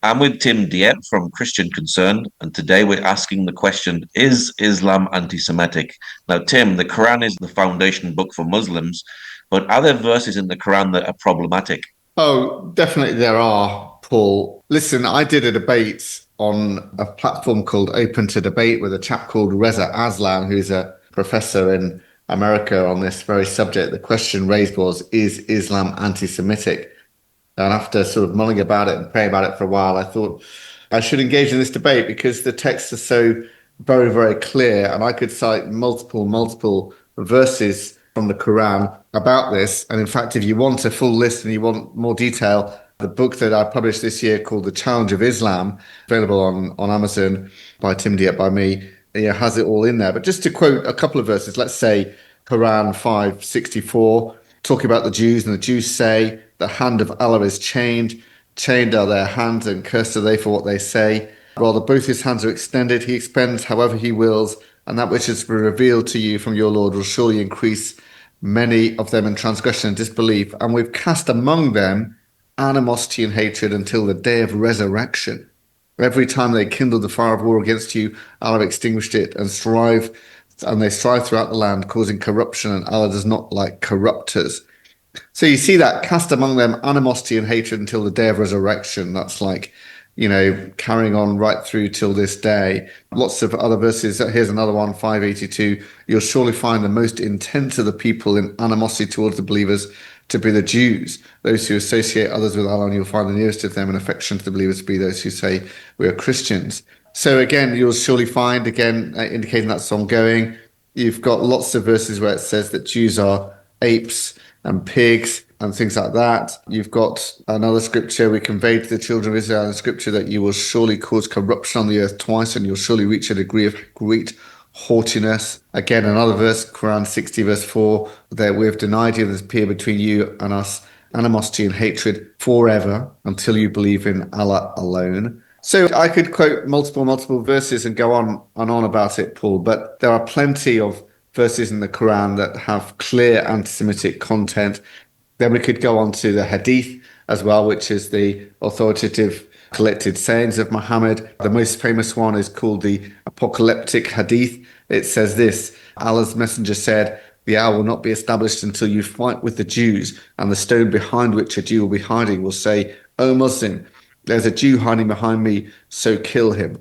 I'm with Tim Dieppe from Christian Concern, and today we're asking the question, is Islam anti-Semitic? Now, Tim, the Quran is the foundation book for Muslims, but are there verses in the Quran that are problematic? Oh, definitely there are, Paul. Listen, I did a debate on a platform called Open to Debate with a chap called Reza Aslan, who's a professor in America on this very subject. The question raised was, is Islam anti-Semitic? And after sort of mulling about it and praying about it for a while, I thought I should engage in this debate because the texts are so very, very clear. And I could cite multiple verses from the Quran about this. And in fact, if you want a full list and you want more detail, the book that I published this year called The Challenge of Islam, available on Amazon by Tim Dieppe, by me, has it all in there. But just to quote a couple of verses, let's say Quran 5:64, talking about the Jews, and the Jews say, the hand of Allah is chained, chained are their hands, and cursed are they for what they say. Rather, both his hands are extended, he expends however he wills, and that which has been revealed to you from your Lord will surely increase many of them in transgression and disbelief. And we've cast among them animosity and hatred until the day of resurrection. Every time they kindled the fire of war against you, Allah extinguished it and they strive throughout the land, causing corruption, and Allah does not like corrupters. So you see that cast among them animosity and hatred until the day of resurrection. That's like, carrying on right through till this day. Lots of other verses. Here's another one, 582. You'll surely find the most intense of the people in animosity towards the believers to be the Jews, those who associate others with Allah, and you'll find the nearest of them in affection to the believers to be those who say we are Christians. So again, you'll surely find, again, indicating that's ongoing. You've got lots of verses where it says that Jews are apes and pigs and things like that. You've got another scripture we conveyed to the children of Israel in scripture that you will surely cause corruption on the earth twice, and you'll surely reach a degree of great haughtiness. Again, another verse, Quran 60, verse 4, that we have denied you, there's appear between you and us animosity and hatred forever until you believe in Allah alone. So I could quote multiple verses and go on and on about it, Paul, but there are plenty of verses in the Quran that have clear anti-Semitic content. Then we could go on to the Hadith as well, which is the authoritative collected sayings of Muhammad. The most famous one is called the Apocalyptic Hadith. It says this: Allah's messenger said, the hour will not be established until you fight with the Jews, and the stone behind which a Jew will be hiding will say, O Muslim, there's a Jew hiding behind me, so kill him.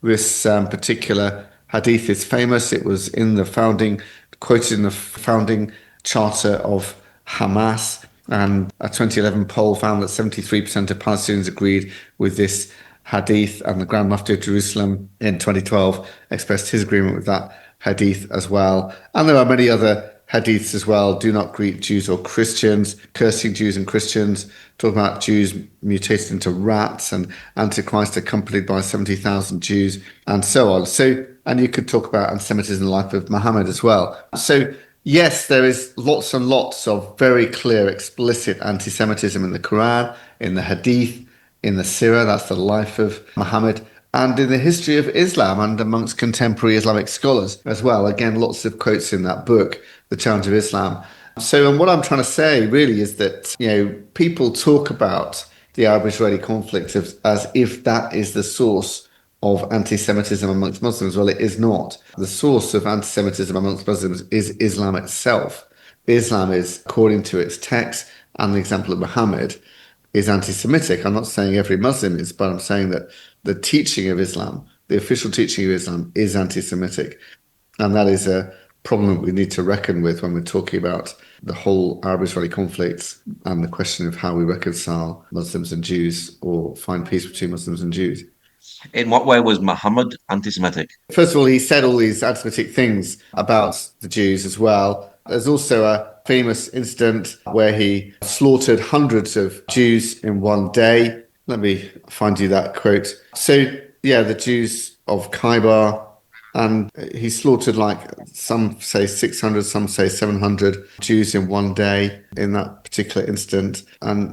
This particular hadith is famous. It was quoted in the founding charter of Hamas, and a 2011 poll found that 73% of Palestinians agreed with this hadith, and the Grand Mufti of Jerusalem in 2012 expressed his agreement with that hadith as well. And there are many other hadiths as well. Do not greet Jews or Christians, cursing Jews and Christians, talking about Jews mutated into rats, and Antichrist accompanied by 70,000 Jews, and so on. So, and you could talk about anti-Semitism in the life of Muhammad as well. So yes, there is lots and lots of very clear, explicit anti-Semitism in the Quran, in the Hadith, in the Sirah, that's the life of Muhammad, and in the history of Islam and amongst contemporary Islamic scholars as well. Again, lots of quotes in that book, The Challenge of Islam. So, and what I'm trying to say really is that, people talk about the Arab-Israeli conflict as if that is the source of anti-Semitism amongst Muslims. Well, it is not. The source of anti-Semitism amongst Muslims is Islam itself. Islam is, according to its text and the example of Muhammad, is anti-Semitic. I'm not saying every Muslim is, but I'm saying that the teaching of Islam, the official teaching of Islam, is anti-Semitic. And that is a problem we need to reckon with when we're talking about the whole Arab-Israeli conflict and the question of how we reconcile Muslims and Jews or find peace between Muslims and Jews. In what way was Muhammad anti-Semitic? First of all, he said all these anti-Semitic things about the Jews as well. There's also a famous incident where he slaughtered hundreds of Jews in one day. Let me find you that quote. So, the Jews of Khaybar, and he slaughtered, like, some say 600, some say 700 Jews in one day in that particular instant. And,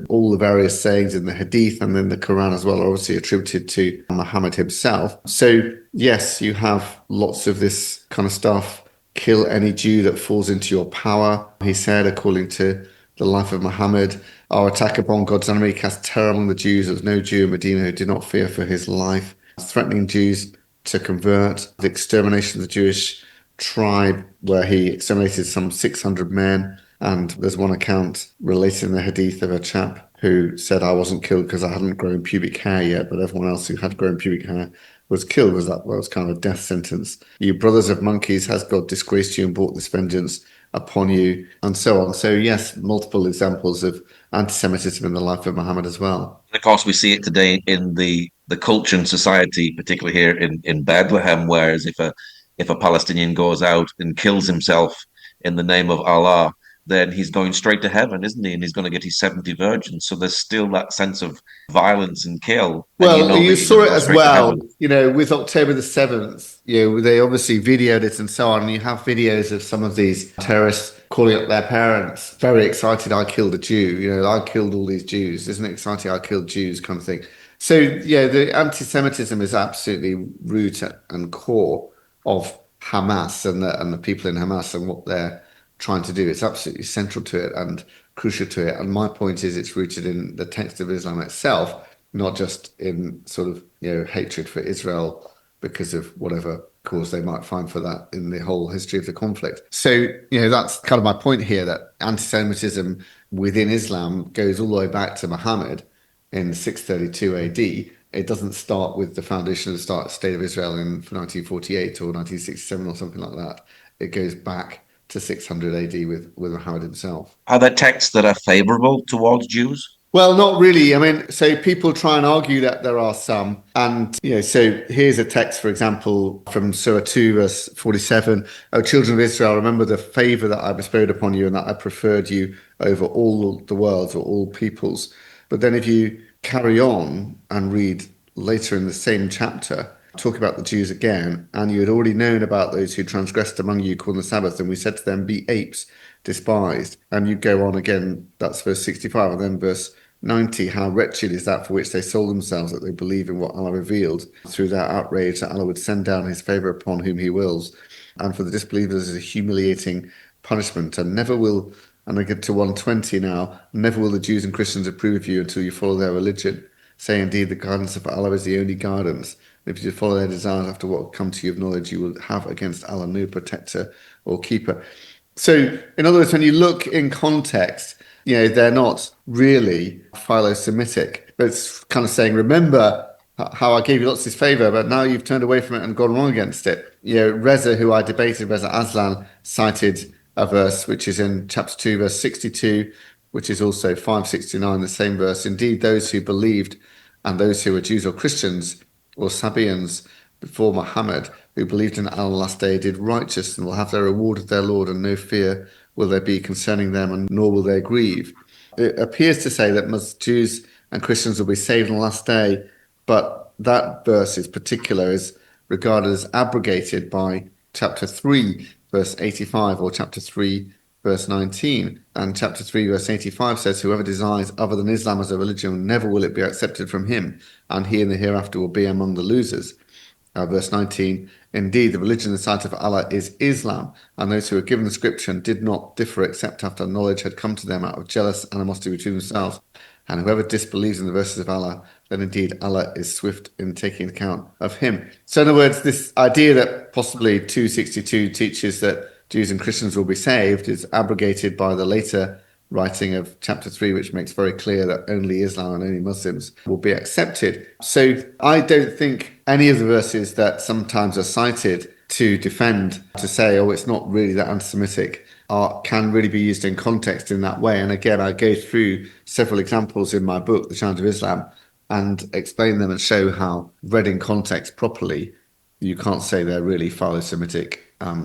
all the various sayings in the Hadith and in the Quran as well are obviously attributed to Muhammad himself. So, yes, you have lots of this kind of stuff. Kill any Jew that falls into your power, he said, according to the life of Muhammad. Our attack upon God's enemy cast terror among the Jews. There was no Jew in Medina who did not fear for his life. Threatening Jews to convert, the extermination of the Jewish tribe, where he exterminated some 600 men. And there's one account related in the Hadith of a chap who said, I wasn't killed because I hadn't grown pubic hair yet, but everyone else who had grown pubic hair was killed. That was kind of a death sentence. You brothers of monkeys, has God disgraced you and brought this vengeance upon you, and so on. So yes, multiple examples of anti-Semitism in the life of Muhammad as well. And of course, we see it today in the culture and society, particularly here in Bethlehem. Whereas if a Palestinian goes out and kills himself in the name of Allah, then he's going straight to heaven, isn't he? And he's going to get his 70 virgins. So there's still that sense of violence and kill, and you Well, know that you you're going saw to it go as straight to well, heaven. with October the 7th, they obviously videoed it and so on. And you have videos of some of these terrorists calling up their parents, very excited, I killed a Jew, I killed all these Jews. Isn't it exciting? I killed Jews kind of thing. So, yeah, the anti-Semitism is absolutely root and core of Hamas and the people in Hamas and what they're trying to do. It's absolutely central to it and crucial to it. And my point is it's rooted in the text of Islam itself, not just in sort of, hatred for Israel because of whatever cause they might find for that in the whole history of the conflict. So, that's kind of my point here, that anti-Semitism within Islam goes all the way back to Muhammad in 632 AD. It doesn't start with the foundation of the state of Israel in 1948 or 1967 or something like that. It goes back to 600 AD with Muhammad himself. Are there texts that are favorable towards Jews? Well, not really. I mean, so people try and argue that there are some. And, so here's a text, for example, from Surah 2, verse 47. O children of Israel, remember the favor that I bestowed upon you and that I preferred you over all the worlds or all peoples. But then if you carry on and read later in the same chapter, talk about the Jews again, and you had already known about those who transgressed among you called the Sabbath, and we said to them, be apes, despised. And you go on again, that's verse 65, and then verse 90, how wretched is that for which they sold themselves, that they believe in what Allah revealed through their outrage, that Allah would send down his favor upon whom he wills. And for the disbelievers is a humiliating punishment, and never will, and I get to 120 now, never will the Jews and Christians approve of you until you follow their religion. Say indeed the guidance of Allah is the only guidance. If you follow their desires after what will come to you of knowledge, you will have against Allah no protector or keeper. So, in other words, when you look in context, they're not really philo-Semitic. But it's kind of saying, remember how I gave you lots of this favor, but now you've turned away from it and gone wrong against it. Reza, who I debated, Reza Aslan, cited a verse which is in chapter 2, verse 62, which is also 569, the same verse. Indeed, those who believed and those who were Jews or Christians or Sabians before Muhammad, who believed in Allah last day, did righteous and will have their reward of their Lord, and no fear will there be concerning them, and nor will they grieve. It appears to say that Jews and Christians will be saved on the last day, but that verse in particular is regarded as abrogated by chapter 3, verse 85, or chapter 3, verse 19. And chapter 3, verse 85 says, whoever desires other than Islam as a religion, never will it be accepted from him, and he in the hereafter will be among the losers. Verse 19, indeed, the religion in the sight of Allah is Islam, and those who were given the scripture and did not differ except after knowledge had come to them out of jealous animosity between themselves. And whoever disbelieves in the verses of Allah, then indeed Allah is swift in taking account of him. So in other words, this idea that possibly 262 teaches that Jews and Christians will be saved is abrogated by the later writing of chapter 3, which makes very clear that only Islam and only Muslims will be accepted. So I don't think any of the verses that sometimes are cited to defend, to say, oh, it's not really that anti-Semitic, can really be used in context in that way. And again, I go through several examples in my book, The Challenge of Islam, and explain them and show how, read in context properly, you can't say they're really philo-Semitic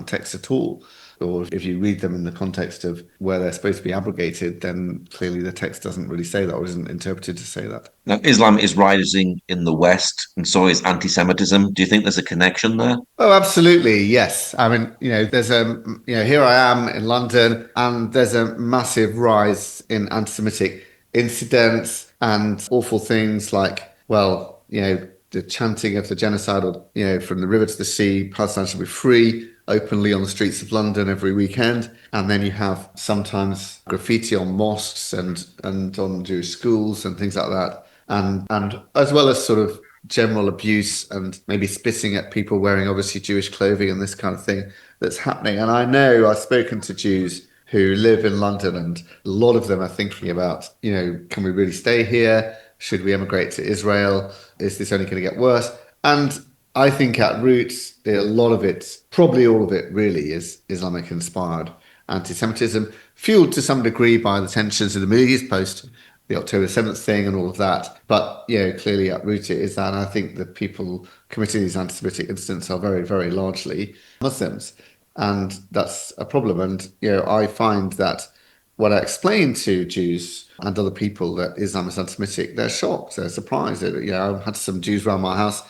texts at all. Or if you read them in the context of where they're supposed to be abrogated, then clearly the text doesn't really say that or isn't interpreted to say that. Now, Islam is rising in the West, and so is anti-Semitism. Do you think there's a connection there? Oh, absolutely. Yes. I mean, there's here I am in London and there's a massive rise in anti-Semitic incidents and awful things like, well, the chanting of the genocide or, from the river to the sea, Palestine should be free. openly on the streets of London every weekend. And then you have sometimes graffiti on mosques and on Jewish schools and things like that. And as well as sort of general abuse and maybe spitting at people wearing obviously Jewish clothing and this kind of thing that's happening. And I know I've spoken to Jews who live in London, and a lot of them are thinking about, can we really stay here? Should we emigrate to Israel? Is this only going to get worse? And I think at roots, a lot of it, probably all of it really, is Islamic inspired anti-Semitism, fueled to some degree by the tensions in the Middle East post the October 7th thing and all of that. But, clearly at root it is that. And I think the people committing these anti-Semitic incidents are very, very largely Muslims. And that's a problem. And, I find that when I explain to Jews and other people that Islam is anti-Semitic, they're shocked, they're surprised. I had some Jews around my house a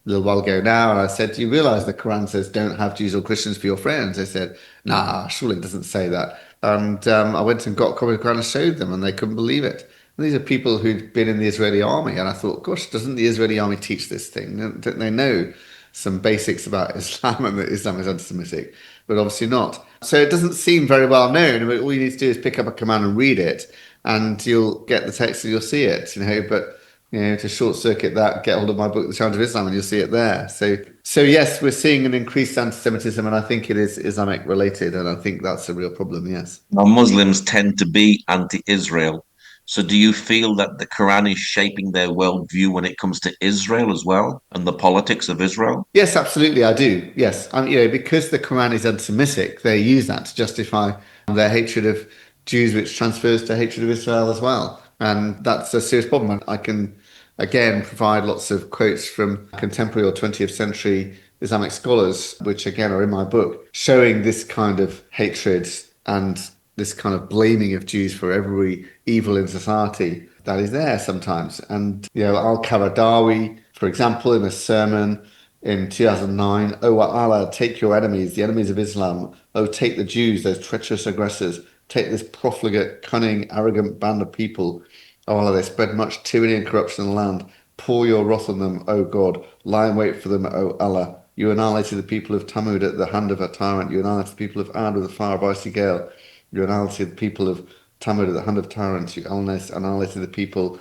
little while ago now, and I said, do you realize the Quran says don't have Jews or Christians for your friends? They said, nah, surely it doesn't say that. And I went and got a copy of the Quran and showed them, and they couldn't believe it. And these are people who'd been in the Israeli army, and I thought, gosh, doesn't the Israeli army teach this thing? Don't they know some basics about Islam and that Islam is anti-Semitic? But obviously not. So it doesn't seem very well known. But all you need to do is pick up a command and read it, and you'll get the text and you'll see it. But to short circuit that, get hold of my book, The Challenge of Islam, and you'll see it there. So yes, we're seeing an increased anti-Semitism, and I think it is Islamic related, and I think that's a real problem. Yes. Now, Muslims tend to be anti-Israel. So do you feel that the Quran is shaping their worldview when it comes to Israel as well and the politics of Israel? Yes, absolutely, I do. Yes, because the Quran is anti-Semitic, they use that to justify their hatred of Jews, which transfers to hatred of Israel as well, and that's a serious problem. And I can again provide lots of quotes from contemporary or 20th century Islamic scholars, which again are in my book, showing this kind of hatred and this kind of blaming of Jews for every evil in society that is there sometimes. And, Al-Qaradawi, for example, in a sermon in 2009, "Oh Allah, take your enemies, the enemies of Islam. Oh, take the Jews, those treacherous aggressors. Take this profligate, cunning, arrogant band of people. Oh Allah, they spread much tyranny and corruption in the land. Pour your wrath on them, O God. Lie in wait for them, O Allah. You annihilated the people of Tammud at the hand of a tyrant. You annihilated the people of Ad with a fire of icy gale. You annihilated the people of Tammud at the hand of tyrants. You annihilated the people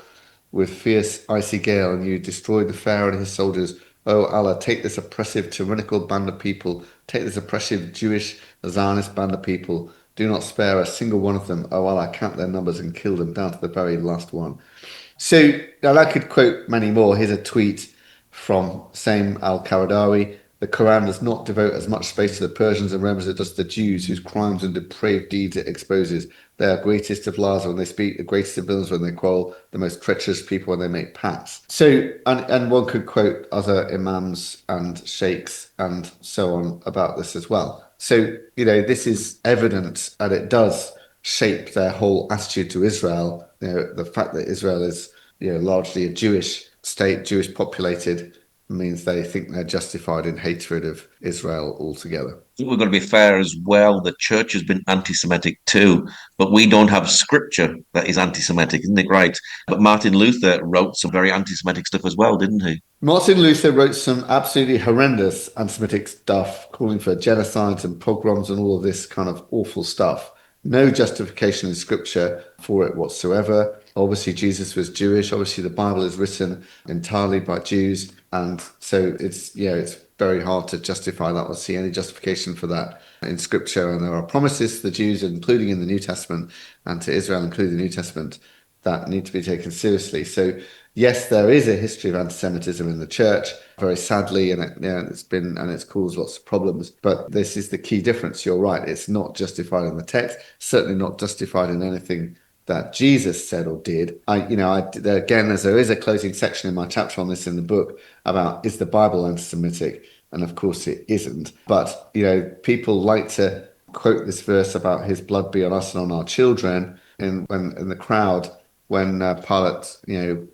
with fierce icy gale, and you destroyed the Pharaoh and his soldiers. Oh Allah, take this oppressive, tyrannical band of people. Take this oppressive Jewish Zionist band of people. Do not spare a single one of them. Oh Allah, count their numbers and kill them down to the very last one." So now I could quote many more. Here's a tweet from same Al-Qaradawi. "The Quran does not devote as much space to the Persians and Romans as it does to the Jews, whose crimes and depraved deeds it exposes. They are greatest of liars when they speak, the greatest of villains when they quarrel, the most treacherous people when they make pacts." So, and one could quote other imams and sheikhs and so on about this as well. So, this is evident, and it does shape their whole attitude to Israel. The fact that Israel is, largely a Jewish state, Jewish populated, means they think they're justified in hatred of Israel altogether. I think we've got to be fair as well. The church has been anti-Semitic too, but we don't have scripture that is anti-Semitic, isn't it right? But Martin Luther wrote some very anti-Semitic stuff as well, didn't he? Martin Luther wrote some absolutely horrendous anti-Semitic stuff, calling for genocides and pogroms and all of this kind of awful stuff. No justification in scripture for it whatsoever. Obviously, Jesus was Jewish. Obviously, the Bible is written entirely by Jews. And so it's very hard to justify that or see any justification for that in scripture. And there are promises to the Jews, including in the New Testament, and to Israel, including the New Testament, that need to be taken seriously. So yes, there is a history of anti-Semitism in the church, very sadly, and it's caused lots of problems. But this is the key difference. You're right; it's not justified in the text. Certainly not justified in anything that Jesus said or did. Again, as there is a closing section in my chapter on this in the book about is the Bible anti-Semitic, and of course it isn't. But people like to quote this verse about "His blood be on us and on our children" in the crowd when Pilate,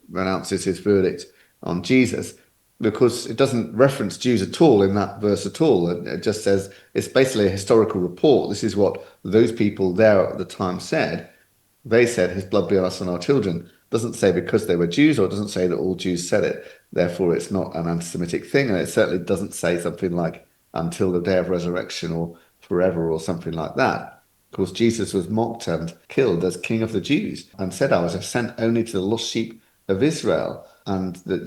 renounces his verdict on Jesus, because it doesn't reference Jews at all in that verse at all. It just says it's basically a historical report. This is what those people there at the time said. They said, "His blood be on us and our children." It doesn't say because they were Jews, or it doesn't say that all Jews said it. Therefore, it's not an anti-Semitic thing. And it certainly doesn't say something like until the day of resurrection or forever or something like that. Of course, Jesus was mocked and killed as King of the Jews and said, I was sent only to the lost sheep of Israel. And that,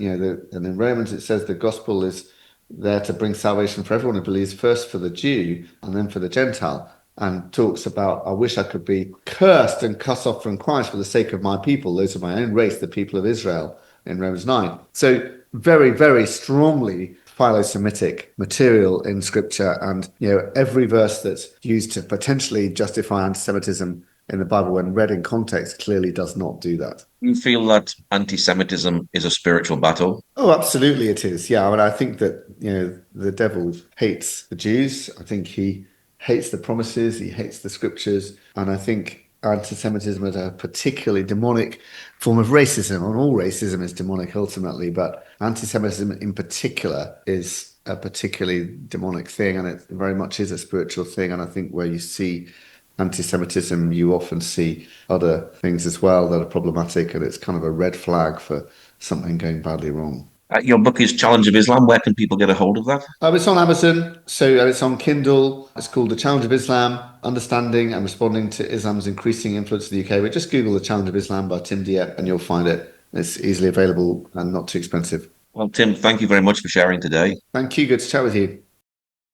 and in Romans it says the gospel is there to bring salvation for everyone who believes, first for the Jew and then for the Gentile, and talks about, I wish I could be cursed and cut off from Christ for the sake of my people, those of my own race, the people of Israel, in Romans 9. So very, very strongly philo-Semitic material in scripture, and every verse that's used to potentially justify anti-Semitism in the Bible when read in context clearly does not do that. You feel that anti-Semitism is a spiritual battle? Oh, absolutely it is. Yeah, I mean, I think that, the devil hates the Jews. I think he hates the promises, he hates the scriptures, and I think anti-Semitism is a particularly demonic form of racism, and all racism is demonic ultimately, but anti-Semitism in particular is a particularly demonic thing, and it very much is a spiritual thing. And I think where you see anti-Semitism, you often see other things as well that are problematic, and it's kind of a red flag for something going badly wrong. Your book is Challenge of Islam. Where can people get a hold of that? It's on Amazon, so it's on Kindle. It's called The Challenge of Islam, Understanding and Responding to Islam's Increasing Influence in the UK. But just Google The Challenge of Islam by Tim Dieppe and you'll find it. It's easily available and not too expensive. Well, Tim, thank you very much for sharing today. Thank you. Good to chat with you.